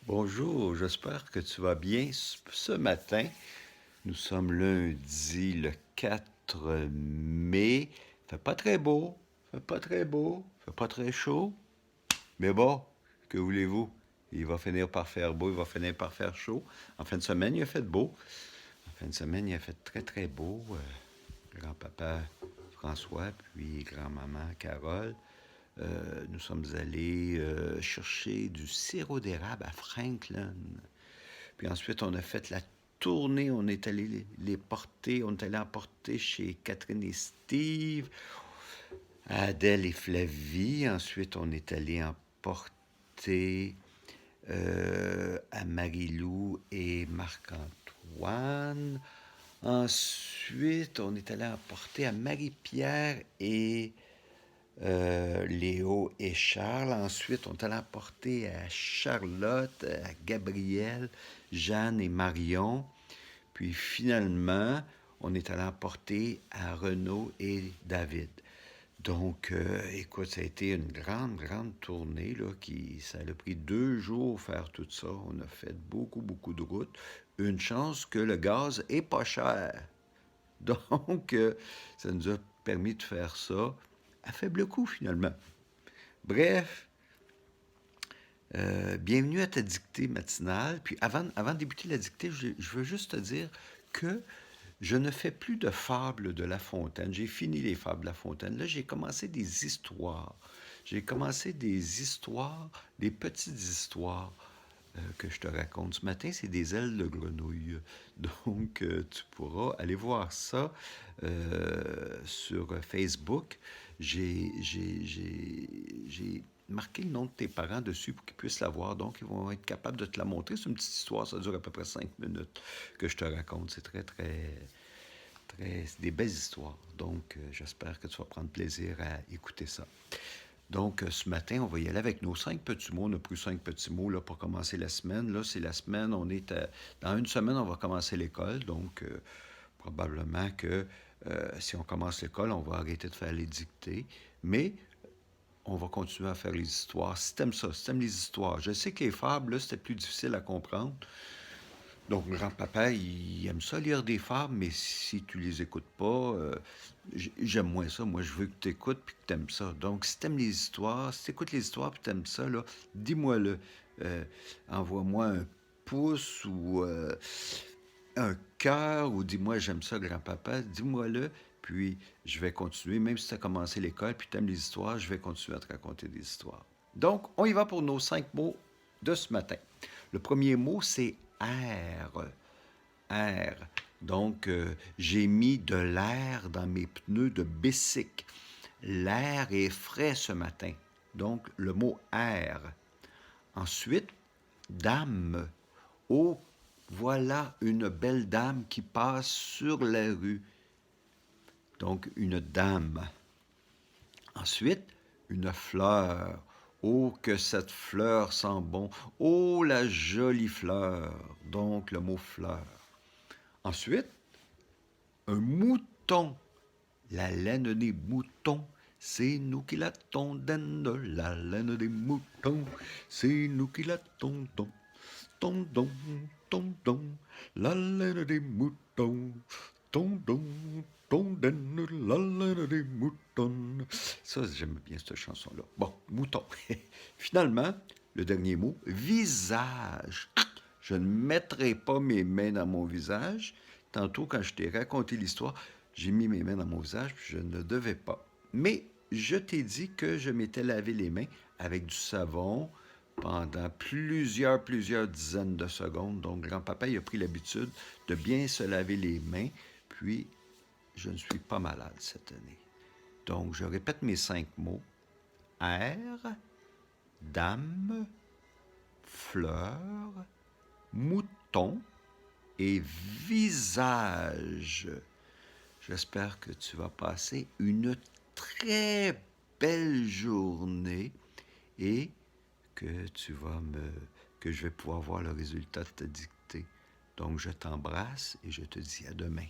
Bonjour, j'espère que tu vas bien ce matin. Nous sommes lundi le 4 mai. Fait pas très beau, fait pas très beau, fait pas très chaud. Mais bon, que voulez-vous? Il va finir par faire beau, il va finir par faire chaud. En fin de semaine, il a fait beau. En fin de semaine, il a fait très très beau. Grand-papa François, puis grand-maman Carole. Nous sommes allés chercher du sirop d'érable à Franklin. Puis ensuite, on a fait la tournée. On est allé les porter. On est allé en porter chez Catherine et Steve, Adèle et Flavie. Ensuite, on est allé en porter à Marie-Lou et Marc-Antoine. Ensuite, on est allé en porter à Marie-Pierre et Léo et Charles. Ensuite, on est allé apporter à Charlotte, à Gabrielle, Jeanne et Marion. Puis finalement, on est allé apporter à Renaud et David. Donc, écoute, ça a été une grande, grande tournée, là, ça a pris 2 jours faire tout ça. On a fait beaucoup, beaucoup de routes. Une chance que le gaz est pas cher. Donc, ça nous a permis de faire ça à faible coût, finalement. Bref, bienvenue à ta dictée matinale. Puis avant de débuter la dictée, je veux juste te dire que je ne fais plus de fables de La Fontaine. J'ai fini les fables de La Fontaine. Là, j'ai commencé des histoires. J'ai commencé des histoires, des petites histoires que je te raconte ce matin. C'est des ailes de grenouille. Donc, tu pourras aller voir ça sur Facebook. J'ai marqué le nom de tes parents dessus pour qu'ils puissent la voir. Donc, ils vont être capables de te la montrer. C'est une petite histoire, ça dure à peu près 5 minutes que je te raconte. C'est très, très, très... C'est des belles histoires. Donc, j'espère que tu vas prendre plaisir à écouter ça. Donc, ce matin, on va y aller avec nos 5 petits mots. On a pris 5 petits mots là, pour commencer la semaine. Là, c'est la semaine, dans une semaine, on va commencer l'école. Donc, probablement que si on commence l'école, on va arrêter de faire les dictées. Mais on va continuer à faire les histoires. Si t'aimes ça, si t'aimes les histoires. Je sais que les fables, là, c'était plus difficile à comprendre. Donc, grand-papa, il aime ça lire des fables, mais si tu les écoutes pas, j'aime moins ça. Moi, je veux que tu écoutes puis que tu aimes ça. Donc, si tu aimes les histoires, si tu écoutes les histoires puis tu aimes ça, là, dis-moi-le. Envoie-moi un pouce ou un cœur ou dis-moi j'aime ça, grand-papa. Dis-moi-le, puis je vais continuer. Même si tu as commencé l'école puis tu aimes les histoires, je vais continuer à te raconter des histoires. Donc, on y va pour nos 5 mots de ce matin. Le premier mot, c'est air. Air. Donc, j'ai mis de l'air dans mes pneus de bicycle. L'air est frais ce matin. Donc, le mot air. Ensuite, dame. Oh, voilà une belle dame qui passe sur la rue. Donc, une dame. Ensuite, une fleur. Oh, que cette fleur sent bon. Oh, la jolie fleur. Donc, le mot fleur. Ensuite, un mouton. La laine des moutons, c'est nous qui la tondons. La laine des moutons, c'est nous qui la tondons. Tondons, tondons, la laine des moutons. Tondons, tondons, la laine des moutons. Ça, j'aime bien cette chanson-là. Bon, mouton. Finalement, le dernier mot, visage. Je ne mettrai pas mes mains dans mon visage. Tantôt, quand je t'ai raconté l'histoire, j'ai mis mes mains dans mon visage, puis je ne devais pas. Mais je t'ai dit que je m'étais lavé les mains avec du savon pendant plusieurs dizaines de secondes. Donc, grand-papa, il a pris l'habitude de bien se laver les mains, puis je ne suis pas malade cette année. Donc, je répète mes 5 mots. Air, dame, fleur, mouton et visage. J'espère que tu vas passer une très belle journée et que que je vais pouvoir voir le résultat de ta dictée. Donc, je t'embrasse et je te dis à demain.